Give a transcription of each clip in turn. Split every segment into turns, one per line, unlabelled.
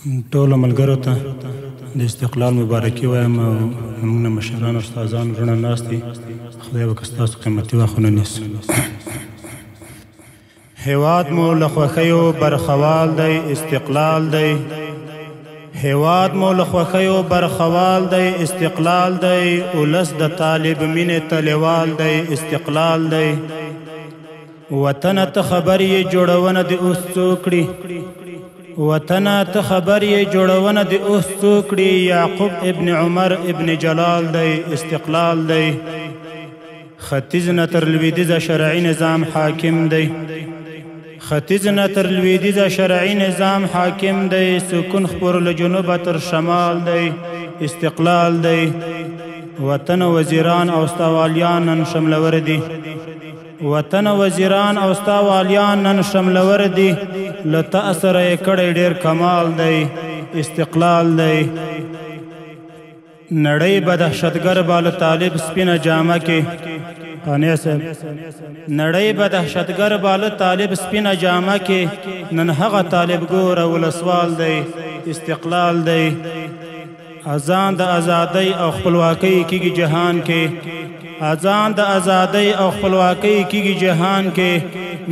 ټولو ملګرو ته د استقلال مبارکي وایم او زموږ نه مشران استادان وروڼه ناست دي. خدای به که ستاسو قیمتي وخت ونه نیسي. هېواد مو له خوښیو برخوال دی، استقلال دی. هېواد مو له خوښیو برخوال دی، استقلال دی. ولس د طالب مینې تلیوال دی، استقلال دی. وطنه ته خبر یې جوړونه د اوس څو کړي، وطنه ته خبر یې جوړونه د اوس څو کړي. یعقوب ابن عمر ابن جلال دی، استقلال دی. ختیځ نه تر لویدیځه شرعي نظام حاکم دی، ختیځ نه تر لویدیځه شرعي نظام حاکم دی. سکون خپور له جنوبه تر شمال دی، استقلال دی. وطن وزیران او ستا والیان نن شملور دي، وطن وزیران او ستا والیان نن شملور دي. له تا سره یې کړی ډېر کمال دی، استقلال دی. نړۍ به دهشتګر باله طالب سپینه جامه کې، قانع صاحب، نړۍ به دهشتګر باله طالب سپینه جامه کې. نن هغه طالب ګوره ولسوال دی، استقلال دی. اذان د ازادۍ او خپلواکۍ کیږي جهان کې، اذان د ازادۍ او خپلواکۍ کیږي جهان کې.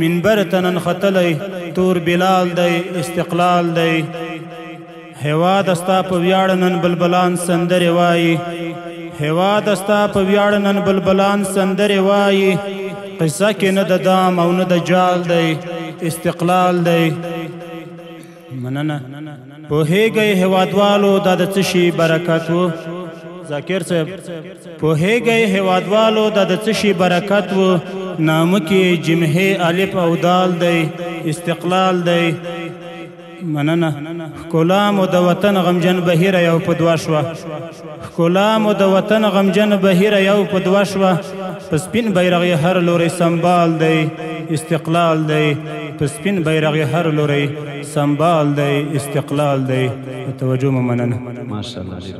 منبر ته نن ختلی تور بلال دی، استقلال دی. هېواد ستا په ویاړ نن بلبلان سندرې وایي، هېواد ستا په ویاړ نن بلبلان سندرې وایي. قصه کې نه د دام او نه د جال دی، استقلال دی. مننه. پوهېږئ هېوادوالو دا د څه شي برکت و؟ ذاکر صاحب، پوهېږئ هېوادوالو دا د څه شي برکت و؟ نامه کې جمحې الف او دال دی، استقلال دی. مننه. ښکلا مو د وطن غمجن بهیره یو په دوه شوه، ښکلا مو د وطن غمجن بهیره یو په دوه شوه. په سپین بیرغ یې هر لوری سمبال دی، استقلال دی. په سپین بیرغ یې هر لوری سمبال دی، استقلال دی. توجه مو مننه.
ماشاءالله.